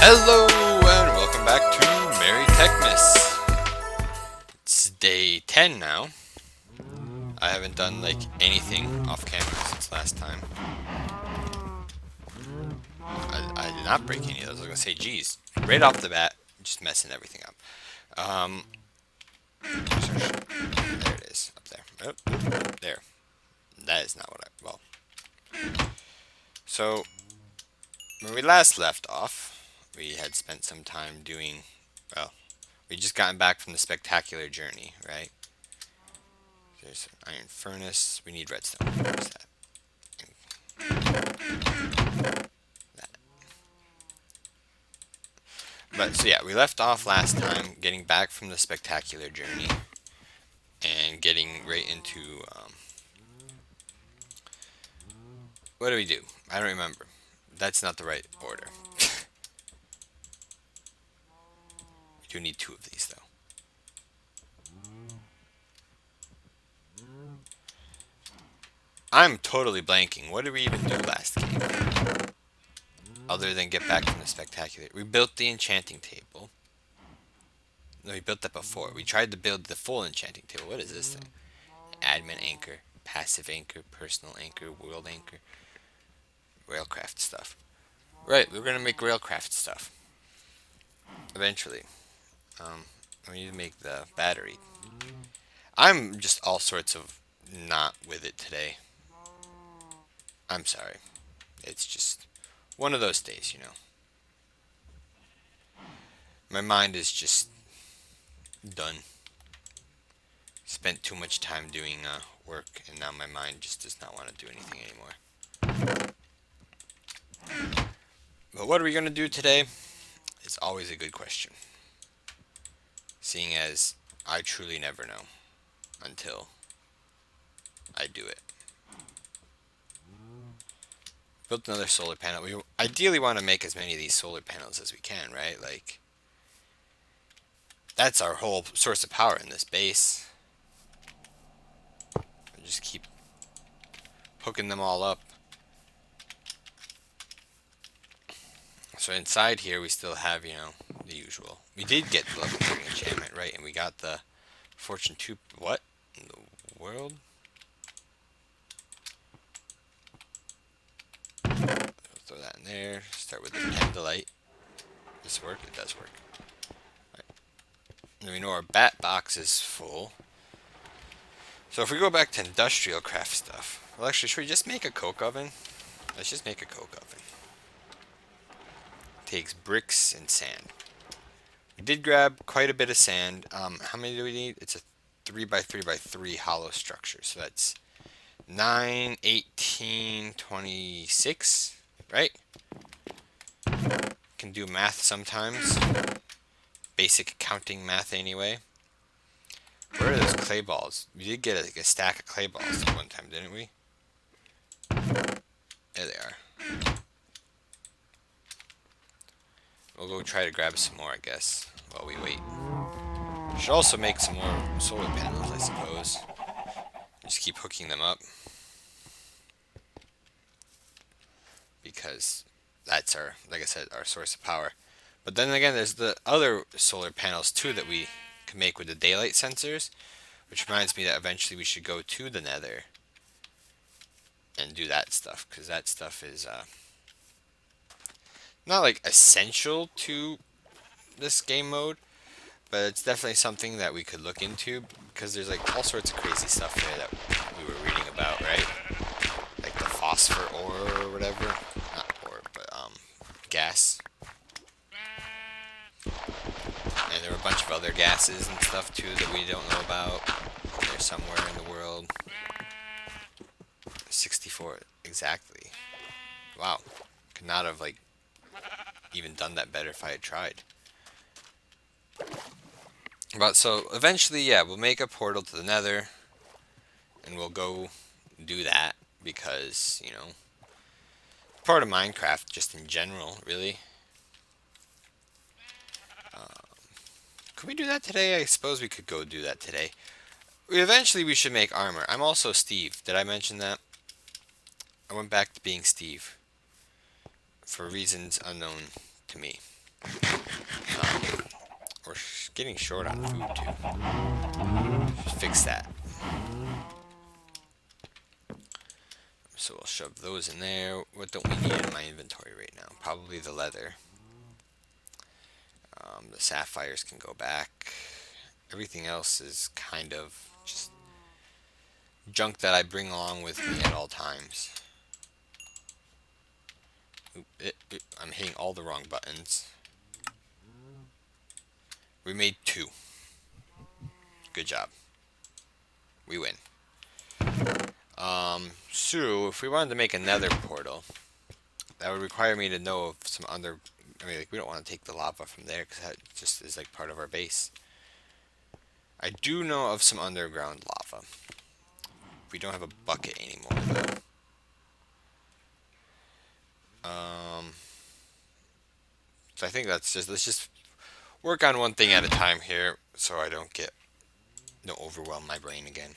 Hello and welcome back to Merry Techmas. It's day 10 now. I haven't done like anything off camera since last time. I did not break any of those. I was gonna say, geez, right off the bat, just messing everything up. Um, there it is, up there. Oh, there. That is not what I. Well, so when we last left off, we had spent some time doing. Well, we just gotten back from the spectacular journey, right? There's an iron furnace. We need redstone. Where's that? That. But so yeah, we left off last time getting back from the spectacular journey and getting right into what do we do? I don't remember. That's not the right order. We do need two of these though. I'm totally blanking. What did we even do last game? Other than get back from the spectacular. We built the enchanting table. No, we built that before. We tried to build the full enchanting table. What is this thing? Admin anchor, passive anchor, personal anchor, world anchor, railcraft stuff. Right, we're gonna make railcraft stuff eventually. Um, we need to make the battery. I'm just all sorts of not with it today. I'm sorry. It's just one of those days, you know. My mind is just done. Spent too much time doing work, and now my mind just does not want to do anything anymore. But what are we going to do today? It's always a good question. Seeing as I truly never know until I do it. Built another solar panel. We ideally want to make as many of these solar panels as we can, right? Like, that's our whole source of power in this base. We just keep hooking them all up. So inside here we still have, you know, the usual. We did get the level 3 enchantment, right? And we got the Fortune 2... What in the world? Throw that in there. Start with the Pendulite. Does this work? It does work. Right. And we know our bat box is full. So if we go back to industrial craft stuff... Well, actually, should we just make a coke oven? Let's just make a coke oven. Takes bricks and sand. We did grab quite a bit of sand. How many do we need? It's a 3x3x3 hollow structure. So that's 9, 18, 26, right? Can do math sometimes. Basic counting math anyway. Where are those clay balls? We did get like a stack of clay balls at one time, didn't we? There they are. We'll go try to grab some more, I guess, while we wait. Should also make some more solar panels, I suppose. Just keep hooking them up. Because that's our, like I said, our source of power. But then again, there's the other solar panels too that we can make with the daylight sensors. Which reminds me that eventually we should go to the nether and do that stuff. Because that stuff is not like essential to this game mode. But it's definitely something that we could look into. Because there's like all sorts of crazy stuff there that we were reading about, right? Like the phosphor ore or whatever. Not ore, but gas. And there were a bunch of other gases and stuff too that we don't know about. They're somewhere in the world. 64, exactly. Wow. Could not have like even done that better if I had tried. But so eventually, yeah, we'll make a portal to the nether. And we'll go do that because, you know, part of Minecraft just in general, really. Could we do that today? I suppose we could go do that today. Eventually we should make armor. I'm also Steve. Did I mention that? I went back to being Steve. For reasons unknown to me. Um, we're getting short on food too. Fix that. So we'll shove those in there. What don't we need in my inventory right now? Probably the leather. The sapphires can go back. Everything else is kind of just junk that I bring along with me at all times. I'm hitting all the wrong buttons. We made two. Good job. We win. So if we wanted to make another portal, that would require me to know of some under. I mean, like we don't want to take the lava from there because that just is like part of our base. I do know of some underground lava. We don't have a bucket anymore though. So I think that's just let's just work on one thing at a time here, so I don't overwhelm my brain again.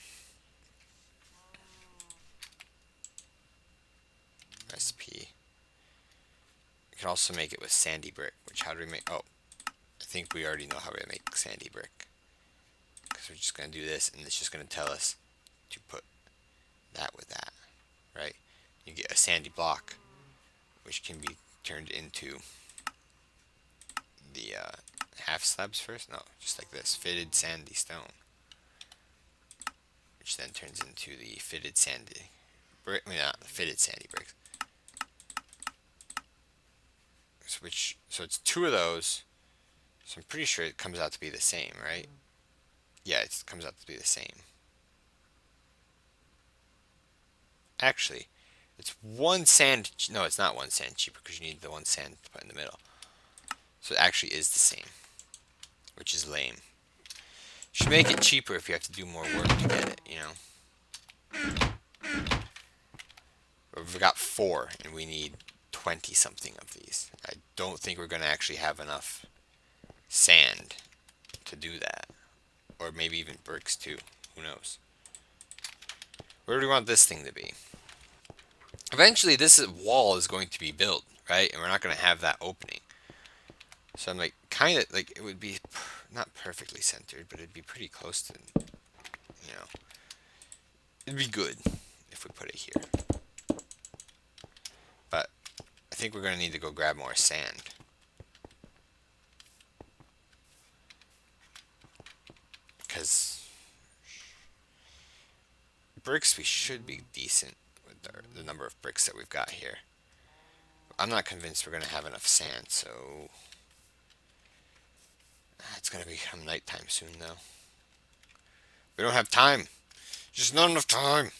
Recipe. You can also make it with sandy brick. Which how do we make? Oh, I think we already know how to make sandy brick. Because we're just gonna do this, and it's just gonna tell us to put that with that, right? You get a sandy block, which can be turned into the half slabs first. No, just like this, fitted sandy stone, which then turns into the fitted sandy brick. I mean, not the fitted sandy bricks. So it's two of those. So I'm pretty sure it comes out to be the same, right? Yeah, it comes out to be the same. Actually, it's one sand. No, it's not one sand cheaper because you need the one sand to put in the middle. So it actually is the same, which is lame. Should make it cheaper if you have to do more work to get it, you know? We've got 4 and we need 20 something of these. I don't think we're going to actually have enough sand to do that. Or maybe even bricks too. Who knows? Where do we want this thing to be? Eventually this wall is going to be built, right? And we're not going to have that opening. So I'm like, kind of, like, it would be not perfectly centered, but it'd be pretty close to, you know, it'd be good if we put it here. But I think we're going to need to go grab more sand. Because bricks, we should be decent with the number of bricks that we've got here. I'm not convinced we're going to have enough sand, so it's going to become nighttime soon, though. We don't have time. Just not enough time.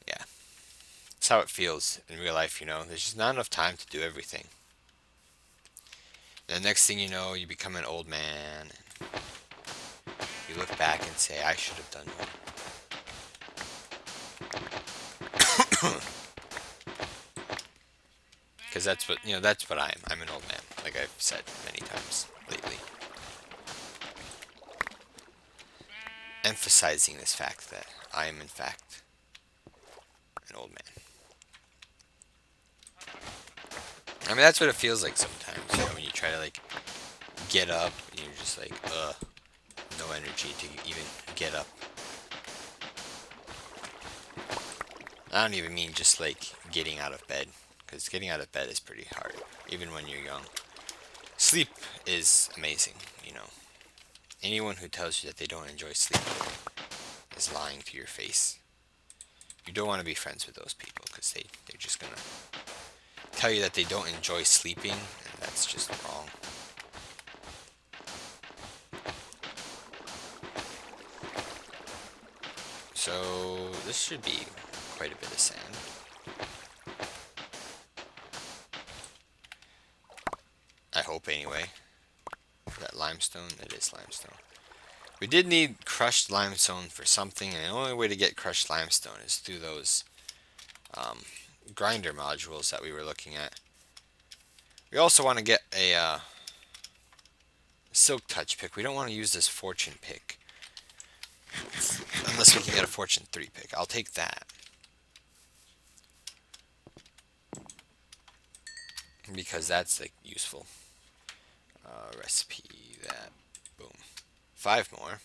Yeah, that's how it feels in real life, you know. There's just not enough time to do everything. And the next thing you know, you become an old man. You look back and say, I should have done more. Because that's what, you know, that's what I am. I'm an old man, like I've said many times lately. Emphasizing this fact that I am, in fact, an old man. I mean, that's what it feels like sometimes, you know, when you try to, like, get up, and you're just like, no energy to even get up. I don't even mean just, like, getting out of bed, because getting out of bed is pretty hard, even when you're young. Sleep is amazing, you know. Anyone who tells you that they don't enjoy sleep is lying to your face. You don't want to be friends with those people, because they're just gonna tell you that they don't enjoy sleeping, and that's just wrong. So this should be quite a bit of sand. I hope anyway. Is that limestone? It is limestone. We did need crushed limestone for something, and the only way to get crushed limestone is through those grinder modules that we were looking at. We also want to get a silk touch pick. We don't want to use this fortune pick unless we can get a fortune 3 pick. I'll take that. Because that's like useful. recipe that. Boom. 5 more.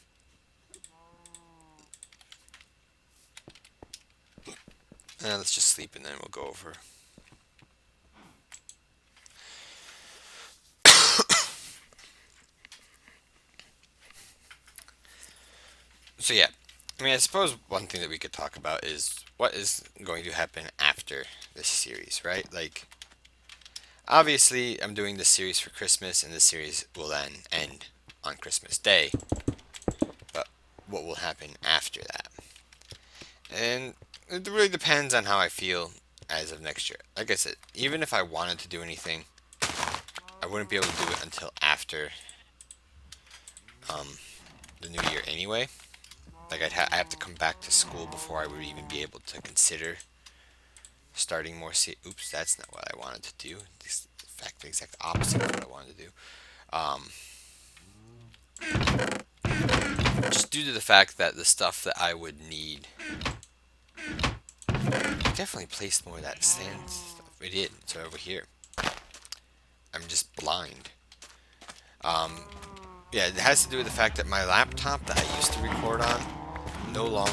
And let's just sleep and then we'll go over. So yeah, I mean, I suppose one thing that we could talk about is what is going to happen after this series, right? Like, obviously, I'm doing this series for Christmas, and this series will then end on Christmas Day. But what will happen after that? And it really depends on how I feel as of next year. Like I said, even if I wanted to do anything, I wouldn't be able to do it until after um, the new year anyway. Like I have to come back to school before I would even be able to consider starting more. Oops, that's not what I wanted to do. This, in fact, the exact opposite of what I wanted to do. Um, just due to the fact that the stuff that I would need, I definitely placed more of that sand stuff. It did. It's over here. I'm just blind. Um, yeah, it has to do with the fact that my laptop that I used to record on no longer,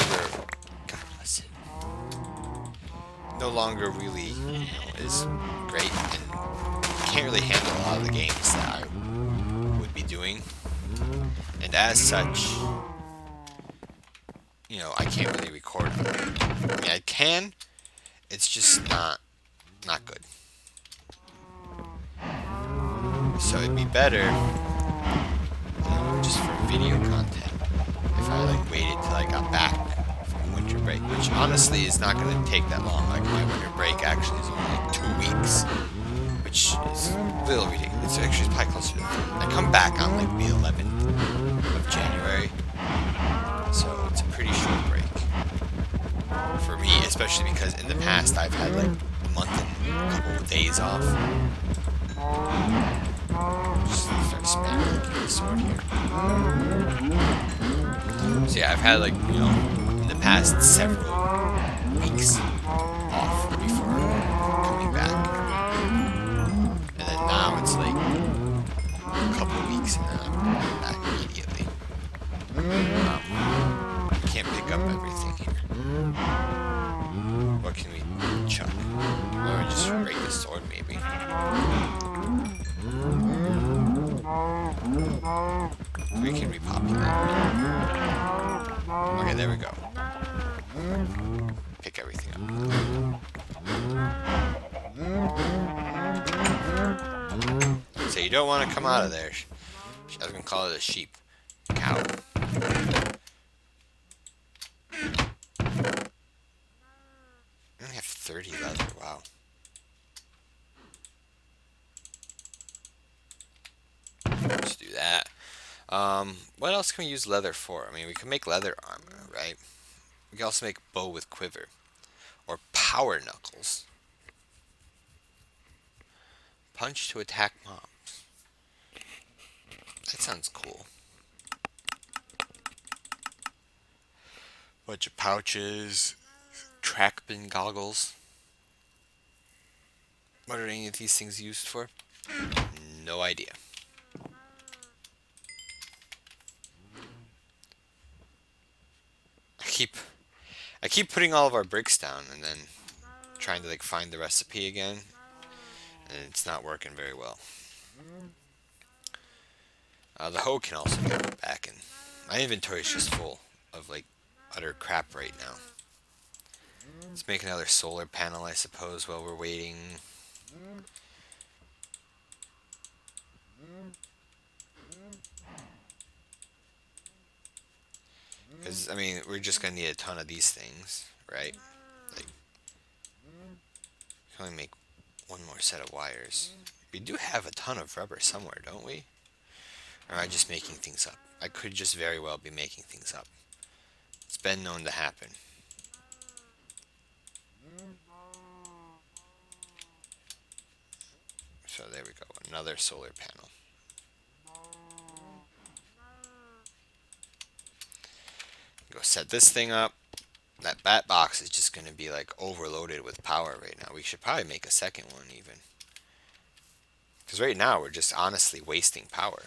God bless it, no longer really, is great and can't really handle a lot of the games that I would be doing. And as such, I can't really record on it. I mean, I can, it's just not good. So it'd be better, just for video content, if I waited till I got back from winter break, which honestly is not going to take that long. Like my winter break actually is only 2 weeks, which is a little ridiculous. It's probably closer to 3. I come back on the 11th of January, so it's a pretty short break for me, especially because in the past I've had a month and a couple of days off. Just start spamming the sword here. So yeah, I've had in the past several weeks off before coming back, and then now it's a couple of weeks and then I'm back immediately. Can't pick up everything here. What can we chuck? Or just break the sword maybe. We can repopulate. Okay, there we go. Pick everything up. So you don't want to come out of there. I was going to call it a sheep. Cow. I only have 30 leather, wow. Let's do that. What else can we use leather for? I mean, we can make leather armor, right? We can also make bow with quiver. Or power knuckles. Punch to attack mobs. That sounds cool. Bunch of pouches. Track bin goggles. What are any of these things used for? No idea. I keep putting all of our bricks down and then trying to find the recipe again, and it's not working very well. The hoe can also get put back in. My inventory is just full of utter crap right now. Let's make another solar panel, I suppose, while we're waiting. Because, I mean, we're just going to need a ton of these things, right? We can only make one more set of wires. We do have a ton of rubber somewhere, don't we? Or am I just making things up? I could just very well be making things up. It's been known to happen. So there we go, another solar panel. Go set this thing up. That bat box is just going to be overloaded with power right now. We should probably make a second one even. Because right now we're just honestly wasting power.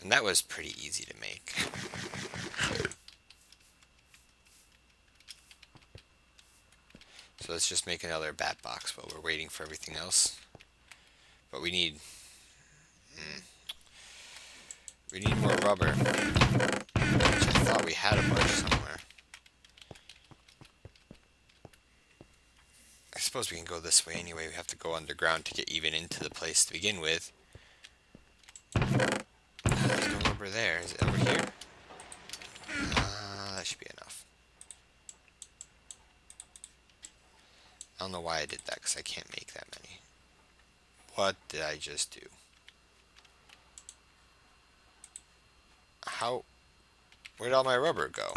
And that was pretty easy to make. So let's just make another bat box while we're waiting for everything else. But we need more rubber. Which I thought we had a bunch somewhere. I suppose we can go this way anyway. We have to go underground to get even into the place to begin with. There's no rubber there. Is it over here? That should be enough. I don't know why I did that, because I can't make that many. What did I just do? How? Where'd all my rubber go?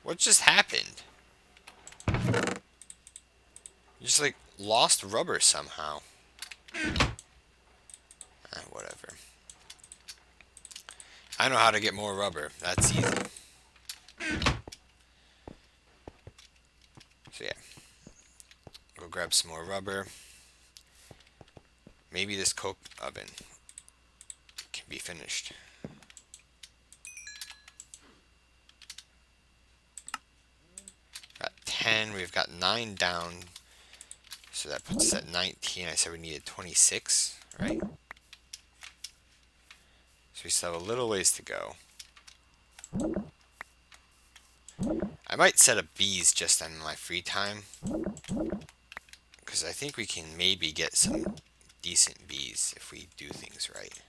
What just happened? You just like lost rubber somehow. Whatever. I know how to get more rubber. That's easy. So yeah. Go grab some more rubber. Maybe this coke oven can be finished. Got 10. We've got 9 down. So that puts us at 19. I said we needed 26, right? So we still have a little ways to go. I might set up bees just on my free time, because I think we can maybe get some decent bees if we do things right.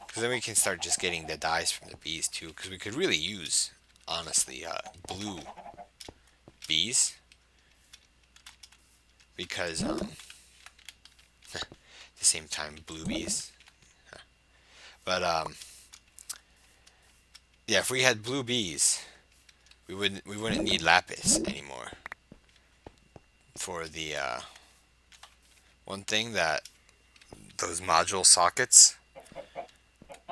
Because then we can start just getting the dyes from the bees too, because we could really use, honestly, blue bees. Because, at the same time, blue bees. But, yeah, if we had blue bees, we wouldn't need lapis anymore. For the, one thing that those module sockets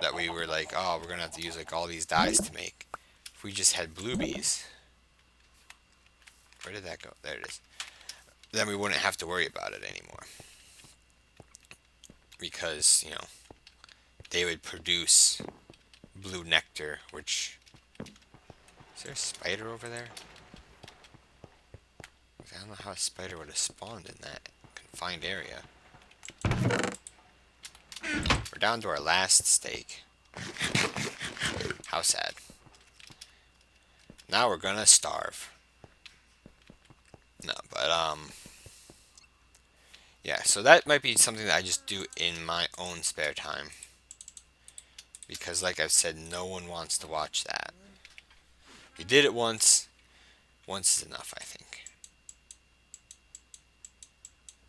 that we were like, oh, we're gonna have to use like all these dyes to make. If we just had blue bees, where did that go? There it is. Then we wouldn't have to worry about it anymore, because you know they would produce blue nectar. Which, is there a spider over there? I don't know how a spider would have spawned in that confined area. We're down to our last steak. How sad. Now we're gonna starve. No, but yeah, so that might be something that I just do in my own spare time. Because like I've said, no one wants to watch that. You did it once. Once is enough, I think.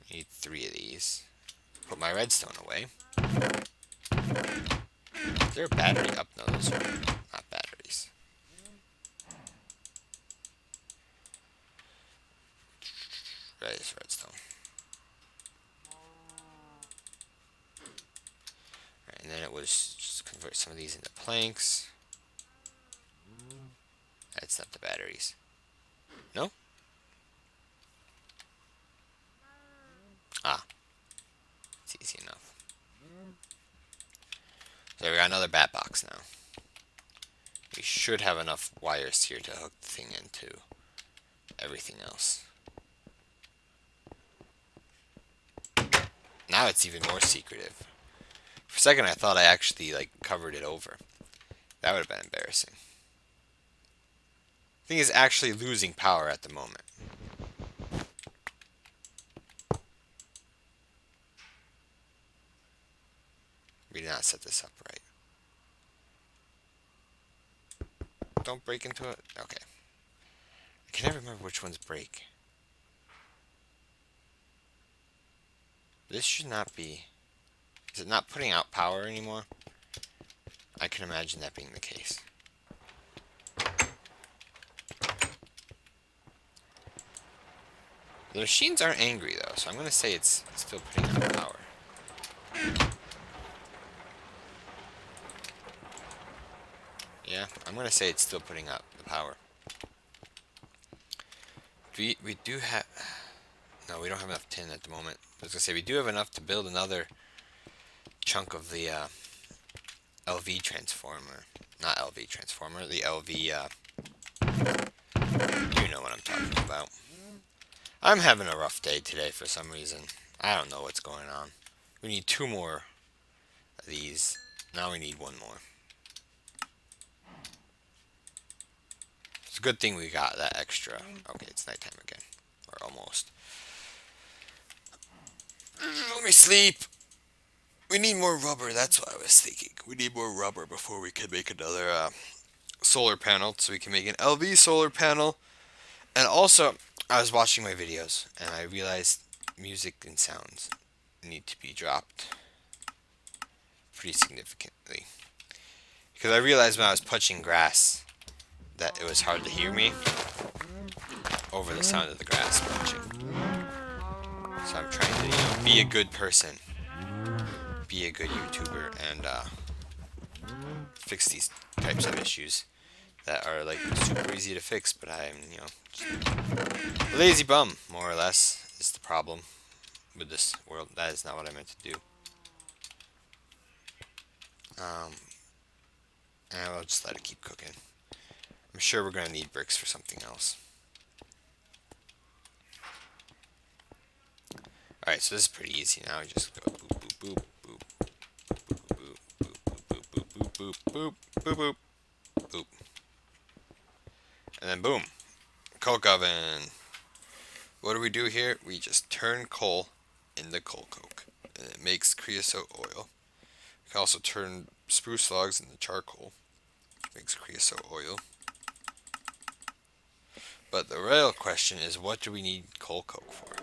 I need 3 of these. Put my redstone away. Is there a battery up? No, those are not batteries. Right, it's redstone. Right, and then it was just convert some of these into planks. That's not the batteries. No? Ah. It's easy enough. So we got another bat box now. We should have enough wires here to hook the thing into everything else. Now it's even more secretive. For a second I thought I actually like covered it over. That would have been embarrassing. The thing is actually losing power at the moment. We did not set this up right. Don't break into it? Okay. I can never remember which ones break. This should not be... Is it not putting out power anymore? I can imagine that being the case. The machines aren't angry though, so I'm going to say it's still putting out power. I'm gonna say it's still putting out the power. We do have. No, we don't have enough tin at the moment. I was gonna say we do have enough to build another chunk of the LV transformer. Not LV transformer. The LV. You know what I'm talking about. I'm having a rough day today for some reason. I don't know what's going on. We need 2 more of these. Now we need 1 more. It's a good thing we got that extra. Okay, it's nighttime again. Or almost. Let me sleep. We need more rubber. That's what I was thinking. We need more rubber before we can make another solar panel. So we can make an LV solar panel. And also, I was watching my videos and I realized music and sounds need to be dropped pretty significantly. Because I realized when I was punching grass that it was hard to hear me over the sound of the grass punching. So I'm trying to, be a good person, be a good YouTuber, and fix these types of issues that are like super easy to fix. But I'm, just a lazy bum, more or less, is the problem with this world. That is not what I meant to do. And I'll just let it keep cooking. I'm sure we're gonna need bricks for something else. Alright, so this is pretty easy now. We just go boop, boop, boop, boop, boop, boop, boop, boop, boop, boop, boop, boop, boop. And then boom. Coke oven. What do we do here? We just turn coal into coal coke. And it makes creosote oil. We can also turn spruce logs into charcoal. Which makes creosote oil. But the real question is, what do we need coal coke for?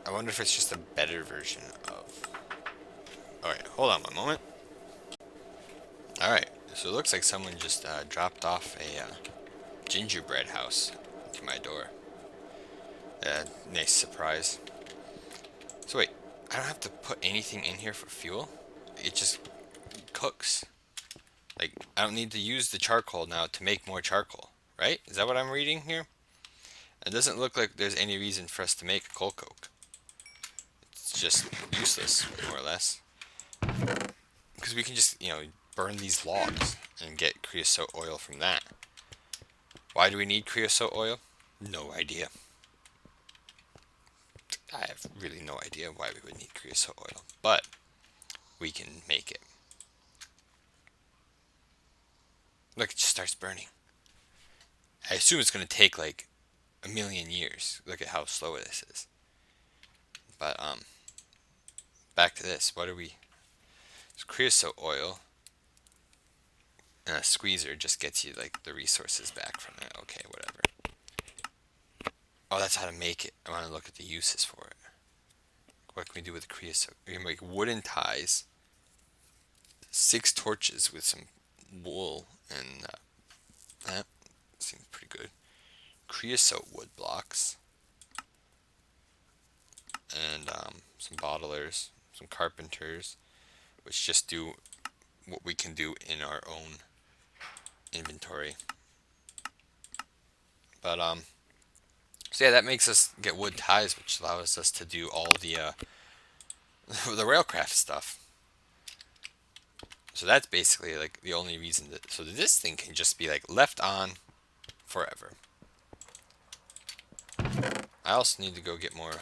I wonder if it's just a better version of... Alright, hold on one moment. Alright, so it looks like someone just dropped off a gingerbread house to my door. Nice surprise. So wait, I don't have to put anything in here for fuel? It just cooks. Like, I don't need to use the charcoal now to make more charcoal, right? Is that what I'm reading here? It doesn't look like there's any reason for us to make a coal coke. It's just useless, more or less. Because we can just, burn these logs and get creosote oil from that. Why do we need creosote oil? No idea. I have really no idea why we would need creosote oil, but we can make it. Look, it just starts burning. I assume it's going to take like a million years. Look at how slow this is. But back to this. What are we? It's creosote oil. And a squeezer just gets you like the resources back from it. Okay, whatever. Oh, that's how to make it. I want to look at the uses for it. What can we do with creosote? We can make wooden ties, 6 torches with some wool, and that seems pretty good. Creosote wood blocks, and some bottlers, some carpenters, which just do what we can do in our own inventory. But so yeah, that makes us get wood ties, which allows us to do all the the railcraft stuff. So that's basically like the only reason that. So this thing can just be like left on forever. I also need to go get more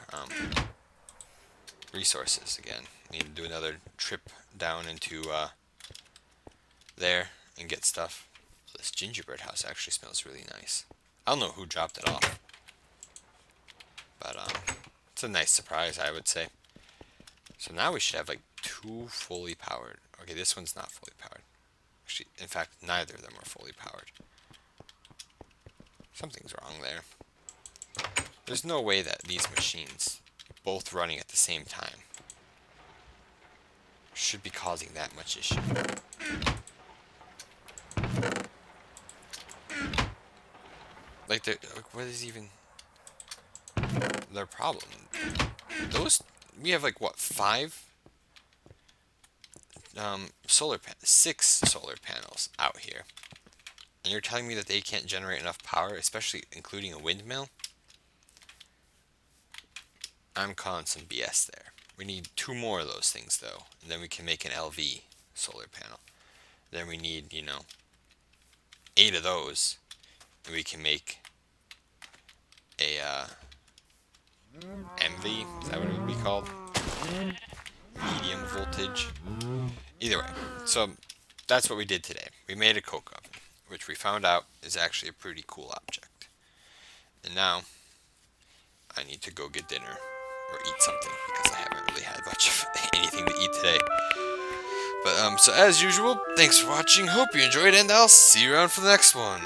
resources again. Need to do another trip down into there and get stuff. This gingerbread house actually smells really nice. I don't know who dropped it off, but it's a nice surprise, I would say. So now we should have like 2 fully powered. Okay, this one's not fully powered. Actually, in fact, neither of them are fully powered. Something's wrong there. There's no way that these machines, both running at the same time, should be causing that much issue. Like, what is even their problem? We have like, what, 5 six solar panels out here, and you're telling me that they can't generate enough power, especially including a windmill? I'm calling some BS there. We need two more of those things though, and then we can make an LV solar panel. Then we need, eight of those, and we can make a MV. Is that what it would be called? Medium voltage. Either way, so that's what we did today. We made a coke oven, which we found out is actually a pretty cool object. And now I need to go get dinner or eat something because I haven't really had much of anything to eat today. But so as usual, thanks for watching. Hope you enjoyed, and I'll see you around for the next one.